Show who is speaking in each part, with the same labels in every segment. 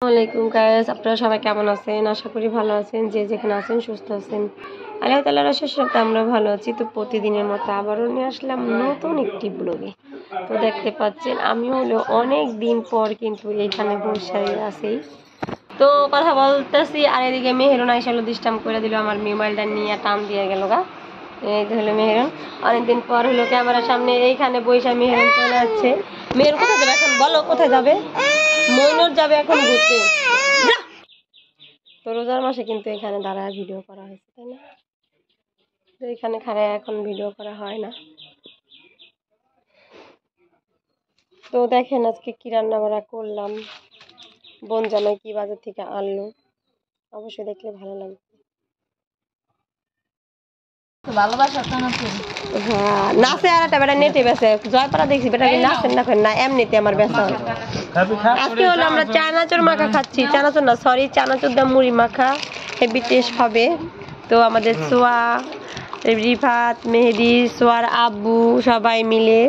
Speaker 1: আসসালামাইকুম গাইস, আপনারা সবাই কেমন আছেন? আশা করি ভালো আছেন। যে যেখানে আছেন সুস্থ আছেন। আল্লাহ তাআলার অশেষ রহমতে আমরা ভালো আছি। তো প্রতিদিনের মতো আবারও নিয়ে আসলাম নতুন একটি ব্লগে। তো দেখতে পাচ্ছেন আমি হলো অনেক দিন পর কিন্তু এখানে বসে আছি। তো কথা বলতেছি আর এদিকে মেহেরুন আইসালো ডিস্টার্ব করে দিল, আমার মোবাইলটা নিয়ে টান দিয়ে গেল গা। এই যে হলো মেহেরুন, অনেকদিন পর হলো ক্যামেরার সামনে এইখানে বৈশা মেহেরুন চলে যাচ্ছে। মেহেরুন কোথায় যাবে এখন বলো, কোথায় যাবে? মইনুর যাবে এখন ঘুরতে। তো রোজার মাসে কিন্তু এখানে দাঁড়ায় ভিডিও করা হয়েছে, তাই না? তো এখানে খাড়ায় এখন ভিডিও করা হয় না। তো দেখেন আজকে কি রান্না বাড়া করলাম, বোন জামাই কি বাজার থেকে আনলো, অবশ্যই দেখলে ভালো লাগবে। হ্যাঁ, নাচে আর একটা বেটা নেটে বেছে জয়পাড়া দেখছি বেটা নাচেন না না এমনিতে আমার ব্যস্ত হয়। আজকে হলো আমরা চানাচুর মাখা খাচ্ছি, চানাচুর না সরি চানাচুর দাম মুড়ি মাখা, হেভি টেস্ট হবে। তো আমাদের সোয়া, রিফাত, মেহেদি, সোয়ার আব্বু সবাই মিলে,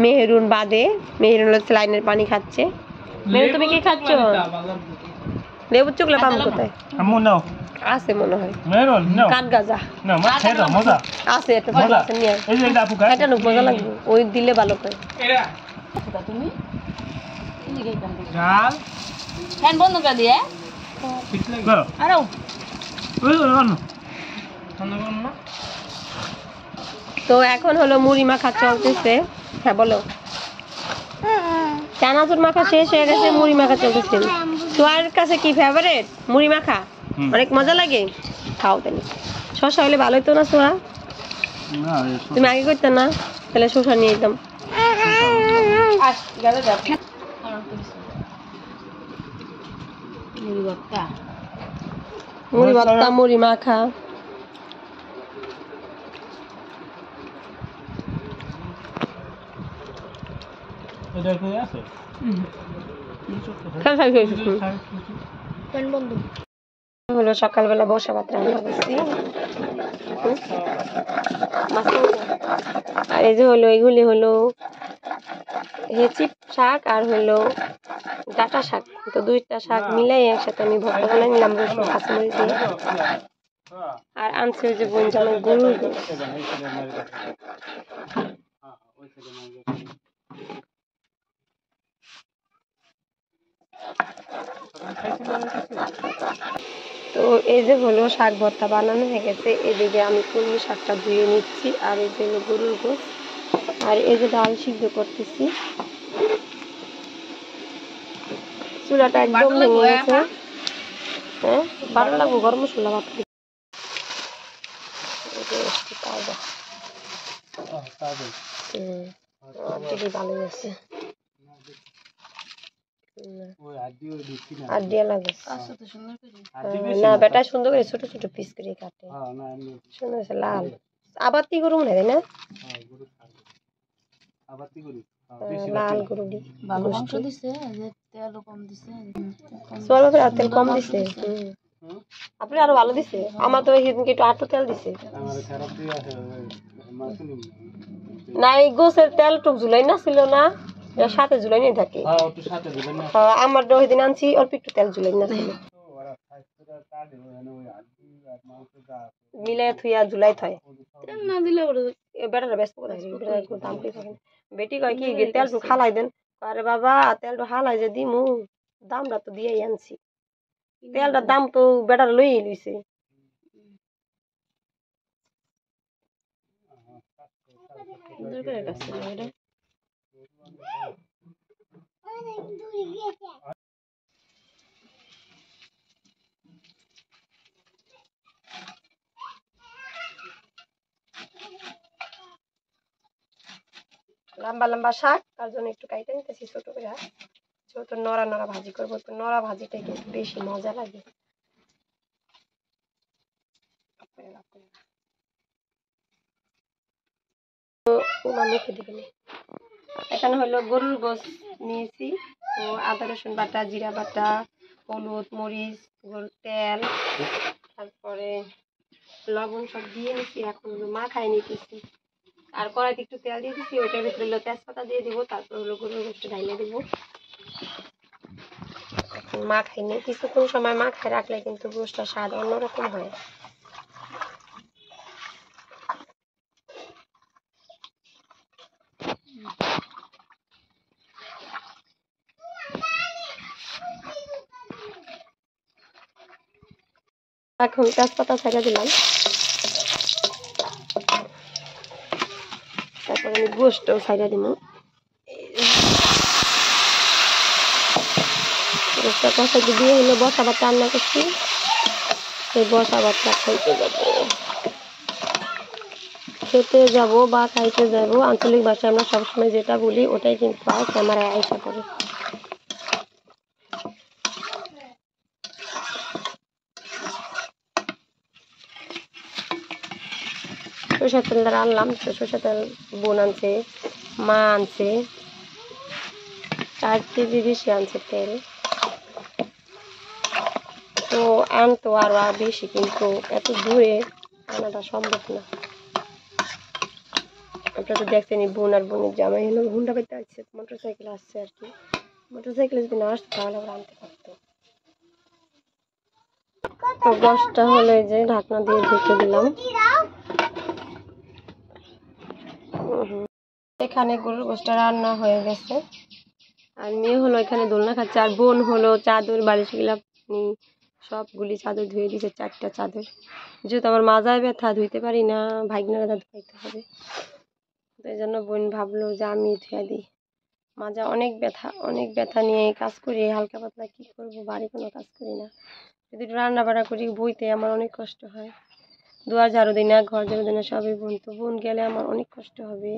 Speaker 1: মেহেরুন বাদে, মেহেরুন হলো লাইনের পানি খাচ্ছে। মেহেরুন তুমি কি খাচ্ছ? লেবু চুকলা পাম কোথায় আছে মনে হয়, কাঠ গাজা আছে, একটা মজা আছে নিয়ে এটা নুক মজা লাগবে, ওই দিলে ভালো করে। তুমি ফ্যান বন্ধ করে দিয়ে আরে তো এখন হলো মুড়ি মাখা চলতেছে। হ্যাঁ বলো। চানাচুর মাখা শেষ হয়ে গেছে, মুড়ি মাখা চলতেছে। সোয়ার কাছে কি ফেভারিট মুড়ি মাখা? অনেক মজা লাগে, খাও তাহলে। শসা হলে ভালো হতো না সোয়া? তুমি আগে করতে না, তাহলে শসা নিয়ে যেতাম। মুড়ি ভর্তা মুড়ি মাখা। হলো সকালবেলা বসা ভাত রান্না করছি, আর এই যে হলো এগুলি হলো হেঁচি শাক আর হলো ডাঁটা শাক। তো দুইটা শাক মিলাই একসাথে আমি ভর্তা করে নিলাম রসুন কাঁচামরিচ দিয়ে। আর আনছে ওই যে বোন জামাই গরুর গোশ। তো এই যে হলো শাক ভর্তা বানানো হয়ে গেছে। এদিকে আমি কলমি শাকটা ধুয়ে নিচ্ছি, আর এই যে হলো গরুর গোশ, আর এই যে ডাল সিদ্ধ করতেছি। চুলাটা একদম ভেঙে গেছে। হ্যাঁ ভালো লাগবো গরম মশলা ভাত খেতে। ভালোই আছে, না বেটা সুন্দর করে ছোট ছোট পিস করে কাটে, সুন্দর হয়েছে লাল। আবার তি গরু মনে হয় না, লাল গরু তেল কম দিছে। আপনি আরো ভালো দিছে, আমার তো একটু আটু তেল দিছে না। এই গোছের তেল টুক ঝুলাই না ছিল না, সাথে ঝুলাই নিয়ে থাকে। আমার ওইদিন আনছি অল্প একটু তেল ঝুলাই না ছিল, মিলাই থুইয়া ঝুলাই থয় না দিলে বেটাটা ব্যস্ত কোথায় দাম কি থাকে। বেটি কয় কি তেল টু খালাই দেন, আরে বাবা তেল টু হালাই যে দিমু, দামটা তো দিয়েই আনছি, তেলটার দাম তো বেটার লইয়ে লইছে। লম্বা লম্বা শাক, তার জন্য একটু কাইটে নিতেছি ছোট করে, ছোট নড়া নড়া ভাজি করবো। তো নড়া ভাজিটা কিন্তু বেশি মজা লাগে। এখানে হলো গরুর গোশ নিয়েছি, তো আদা রসুন বাটা, জিরা বাটা, হলুদ, মরিচ, তেল, তারপরে লবণ সব দিয়ে নিচ্ছি। এখন হলো মাখাই নিতেছি, আর কড়াইতে একটু তেল দিয়ে দিচ্ছি, ওইটার ভিতরে হলো তেজপাতা দিয়ে দিব, তারপর হলো গরুর গোশটা ঢাইলে দিব। মাখাইনি, কিছুক্ষণ সময় মাখায় রাখলে কিন্তু গোশটার স্বাদ অন্যরকম হয়। এখন তেজপাতা ছেড়ে দিলাম, তারপর আমি গোশটাও ছেড়ে দিব। গোশটা কষাইতে দিয়ে হলো বসা ভাত রান্না করছি, সেই বসা ভাতটা খেতে যাব বা খাইতে যাব। আঞ্চলিক ভাষায় আমরা সবসময় যেটা বলি ওটাই কিন্তু ক্যামেরায় আইসা পড়ে। সরষের তেল আনলাম, তো সরষের তেল বোন আনছে, মা আনছে, 4 কেজি বেশি আনছে তেল। তো আনতো আরো বেশি, কিন্তু এত দূরে আনাটা সম্ভব না। আপনারা তো দেখছেন বোন আর বোনের জামাই হলো হুন্ডা পেতে আসছে, মোটরসাইকেল আসছে আর কি। মোটরসাইকেলে যদি না আসতো তাহলে ওরা আনতে পারতো। তো গোশটা হলো যে ঢাকনা দিয়ে ঢেকে দিলাম। এখানে গরুর গোশটা রান্না হয়ে গেছে, আর মেয়ে হলো এখানে দোলনা খাচ্ছে, আর বোন হলো চাদর বালিশগুলা সবগুলি চাদর ধুয়ে দিয়েছে, 4টা চাদর। যেহেতু আমার মাজায় ব্যথা, ধুইতে পারি না, ভাইগনারা ধুইতে হবে, তো এই জন্য বোন ভাবলো যে আমি ধুয়ে দিই। মাজা অনেক ব্যথা নিয়ে কাজ করি, হালকা পাতলা কি করবো, বাড়ি কোনো কাজ করি না। যদি রান্না বান্না করি বইতে আমার অনেক কষ্ট হয়, দুয়ার ঝাড়ু দিই না, ঘর ঝাড়ু দিই না, সবই বোন। তো বোন গেলে আমার অনেক কষ্ট হবে,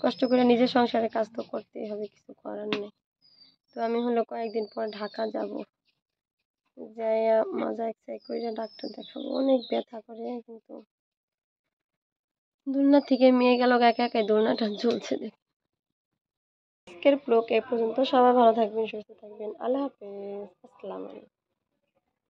Speaker 1: কষ্ট করে নিজের সংসারের কাজ তো করতেই হবে, কিছু করার নেই। তো আমি হলো কয়েকদিন পর ঢাকা যাব, যাই মাজা এক্সরে করে ডাক্তার দেখাবো। অনেক ব্যথা করে, কিন্তু দোলনা থেকে মেয়ে গেল একা একাই, দোলনাটা ঝুলছে। আজকের ব্লগ এ পর্যন্ত, সবাই ভালো থাকবেন, সুস্থ থাকবেন, আল্লাহ হাফেজ, আসসালামু আলাইকুম।